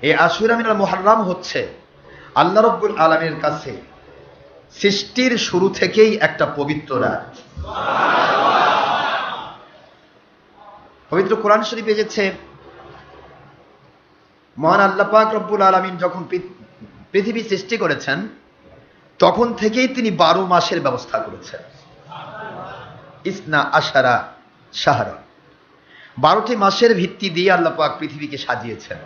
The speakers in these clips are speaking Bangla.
এই আশুরা মিনাল মুহাররাম হচ্ছে আল্লাহ রাব্বুল আলামিনের কাছে সৃষ্টির শুরু থেকেই একটা পবিত্র রাত। পবিত্র কোরআন শরীফে এসেছে, মহান আল্লাহ পাক রব্বুল আলামিন যখন পৃথিবী সৃষ্টি করেছেন তখন থেকেই তিনি 12 মাসের ব্যবস্থা করেছেন। ইসনা আশারা শাহরা, 12টি মাসের ভিত্তি দিয়ে আল্লাহ পাক পৃথিবীকে সাজিয়েছেন।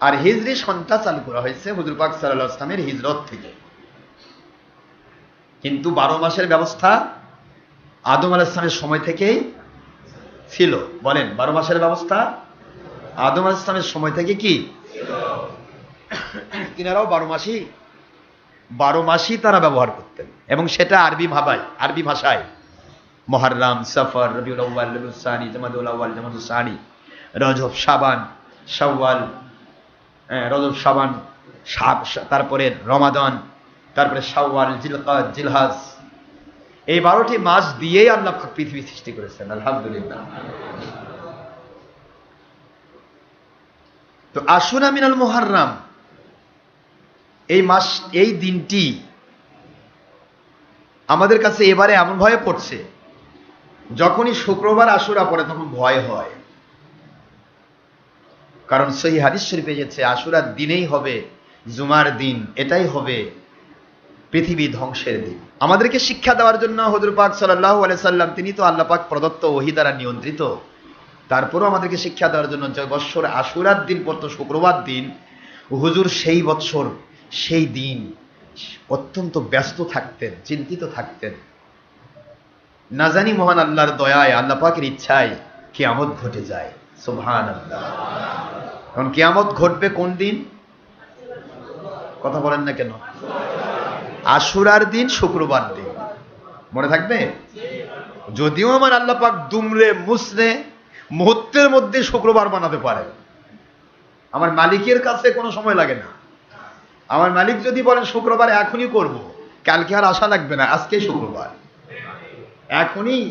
আর হিজরি সনটা চালু করা হয়েছে হুজুর পাক সাল্লাল্লাহু আলাইহি ওয়াসাল্লামের হিজরত থেকে। কিন্তু 12 মাসের ব্যবস্থা আদম আলাইহিস সালামের সময় থেকেই ছিল। বলেন, 12 মাসের ব্যবস্থা আদম আলাইহিস সালামের সময় থেকে কি ছিল? তিনারাও 12 মাসই তারা ব্যবহার করতেন, এবং সেটা আরবি ভাষায় মুহররম, সফর, রবিউল আউয়াল, রবিউল সানি, জামাদুল আউয়াল, জামাদুল সানি, রজব, শাবান, শাওয়াল, রজব, শাবান, তারপরে রমাদান, তারপরে শাওয়াল, জিলকাদ, জিলহাজ, এই 12টি মাস দিয়েই আল্লাহ পৃথিবী সৃষ্টি করেছেন। আলহামদুলিল্লাহ। তো আশুরা মিনাল মুহাররাম, এই দিনটি আমাদের কাছে এবারে এমন ভয়ে পড়ছে, যখনই শুক্রবার আশুরা পড়ে তখন ভয় হয়। কারণ সহিহ হাদিস শরীফে এসেছে আশুরার দিনেই হবে জুমার দিন, এটাই হবে পৃথিবী ধ্বংসের দিন। আমাদেরকে শিক্ষা দেওয়ার জন্য হুজুর পাক সাল্লাল্লাহু আলাইহি সাল্লাম, তিনি তো আল্লাহ পাক প্রদত্ত ওহী দ্বারা নিয়ন্ত্রিত, তারপরেও আমাদেরকে শিক্ষা দেওয়ার জন্য যে বৎসর আশুরার দিন পড়তো শুক্রবার দিন, হুজুর সেই বৎসর সেই দিন অত্যন্ত ব্যস্ত থাকতেন, চিন্তিত থাকতেন। না জানি মহান আল্লাহর দয়ায়, আল্লাহ পাকের ইচ্ছায় কিয়ামত ঘটে যায়। সুবহানাল্লাহ। কারণ কিয়ামত ঘটবে কোন দিন? কথা বলেন না কেন? আশুরার দিন, শুক্রবার দিন। মনে থাকবে? যদিও আমার আল্লাহ পাক দুমড়ে মুছড়ে মুহূর্তের মধ্যে শুক্রবার বানাতে পারে, আমার মালিকের কাছে কোনো সময় লাগে না। আমার মালিক যদি বলেন শুক্রবার এখনই করব, কালকে আর আশা লাগবে না, আজকেই শুক্রবার, এখনই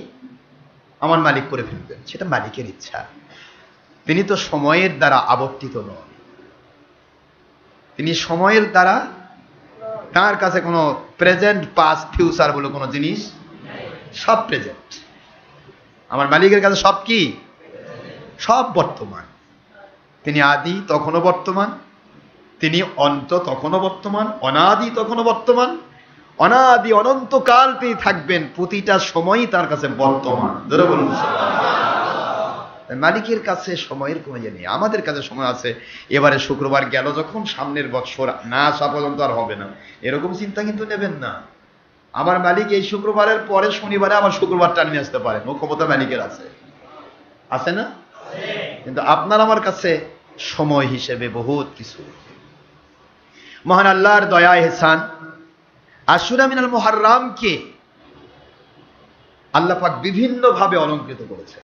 আমার মালিক করে ফেলবেন। সেটা মালিকের ইচ্ছা। তিনি তো সময়ের দ্বারা আবর্তিত নন। তিনি সময়ের দ্বারা, তার কাছে কোনো প্রেজেন্ট, পাস্ট, ফিউচার বলে কোনো জিনিস, সব প্রেজেন্ট। আমার মালিকের কাছে সব কি? সব বর্তমান। তিনি আদি, তখনও বর্তমান। তিনি অন্ত, তখনও বর্তমান। অনাদি, তখনও বর্তমান। অনাদি অনন্তকাল তিনি থাকবেন, প্রতিটা সময়ই তার কাছে বর্তমান। ধরে বলুন, মালিকের কাছে সময়ের কোনো ইয়ে নেই। আমাদের কাছে সময় আছে, এবারে শুক্রবার গেল যখন, সামনের বৎসর না আসা পর্যন্ত আর হবে না, এরকম চিন্তা কিন্তু নেবেন না। আমার মালিক এই শুক্রবারের পরে শনিবারে আবার শুক্রবারটা নিয়ে আসতে পারেন, ও ক্ষমতা মালিকের আছে, আছে না? কিন্তু আপনার আমার কাছে সময় হিসেবে বহুত কিছু। মহান আল্লাহর দয়া ইহসান, আশুরা মিনাল মুহাররামকে আল্লাহ পাক বিভিন্ন ভাবে অলংকৃত করেছে।